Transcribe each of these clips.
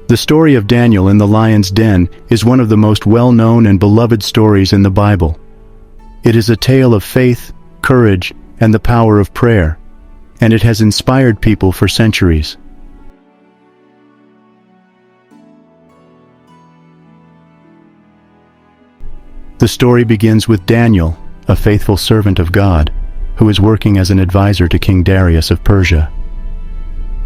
The story of Daniel in the lion's den is one of the most well-known and beloved stories in the Bible. It is a tale of faith, courage, and the power of prayer, and it has inspired people for centuries. The story begins with Daniel, a faithful servant of God, who is working as an advisor to King Darius of Persia.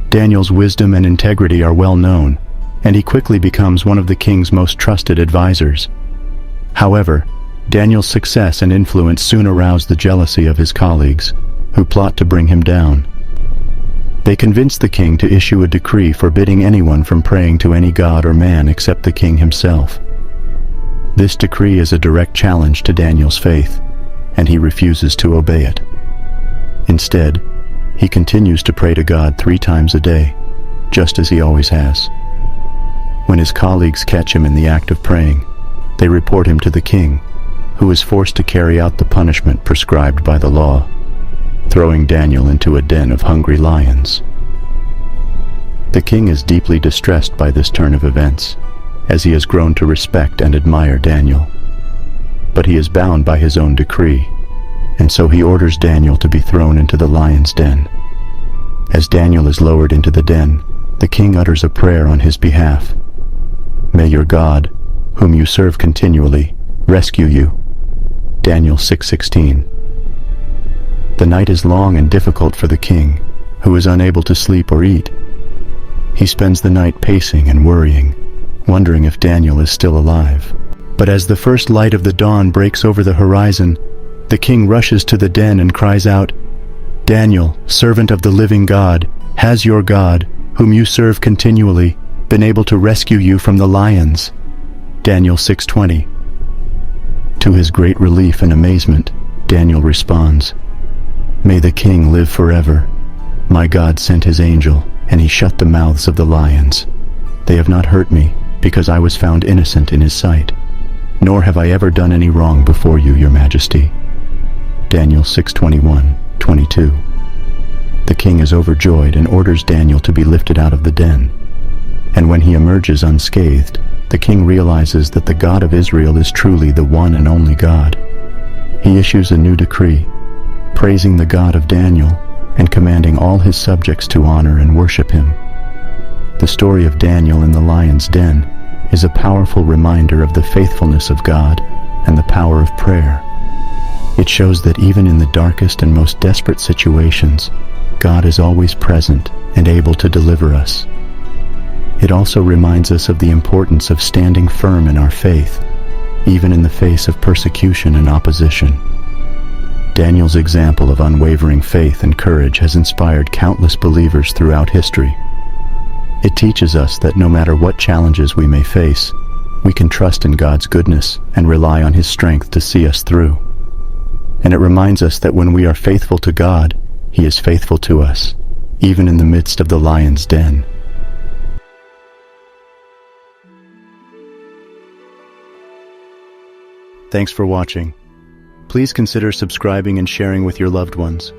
Daniel's wisdom and integrity are well known, and he quickly becomes one of the king's most trusted advisors. However, Daniel's success and influence soon arouse the jealousy of his colleagues, who plot to bring him down. They convince the king to issue a decree forbidding anyone from praying to any god or man except the king himself. This decree is a direct challenge to Daniel's faith, and he refuses to obey it. Instead, he continues to pray to God 3 times a day, just as he always has. When his colleagues catch him in the act of praying, they report him to the king, who is forced to carry out the punishment prescribed by the law, throwing Daniel into a den of hungry lions. The king is deeply distressed by this turn of events, as he has grown to respect and admire Daniel. But he is bound by his own decree, and so he orders Daniel to be thrown into the lion's den. As Daniel is lowered into the den, the king utters a prayer on his behalf. "May your God, whom you serve continually, rescue you." Daniel 6:16. The night is long and difficult for the king, who is unable to sleep or eat. He spends the night pacing and worrying, wondering if Daniel is still alive. But as the first light of the dawn breaks over the horizon, the king rushes to the den and cries out, "Daniel, servant of the living God, has your God, whom you serve continually, been able to rescue you from the lions?" Daniel 6:20. To his great relief and amazement, Daniel responds, "May the king live forever. My God sent his angel, and he shut the mouths of the lions. They have not hurt me, because I was found innocent in his sight. Nor have I ever done any wrong before you, your majesty." Daniel 6:21-22. The king is overjoyed and orders Daniel to be lifted out of the den. And when he emerges unscathed, the king realizes that the God of Israel is truly the one and only God. He issues a new decree, praising the God of Daniel and commanding all his subjects to honor and worship him. The story of Daniel in the lion's den is a powerful reminder of the faithfulness of God and the power of prayer. It shows that even in the darkest and most desperate situations, God is always present and able to deliver us. It also reminds us of the importance of standing firm in our faith, even in the face of persecution and opposition. Daniel's example of unwavering faith and courage has inspired countless believers throughout history. It teaches us that no matter what challenges we may face, we can trust in God's goodness and rely on His strength to see us through. And it reminds us that when we are faithful to God, He is faithful to us, even in the midst of the lion's den. Thanks for watching. Please consider subscribing and sharing with your loved ones.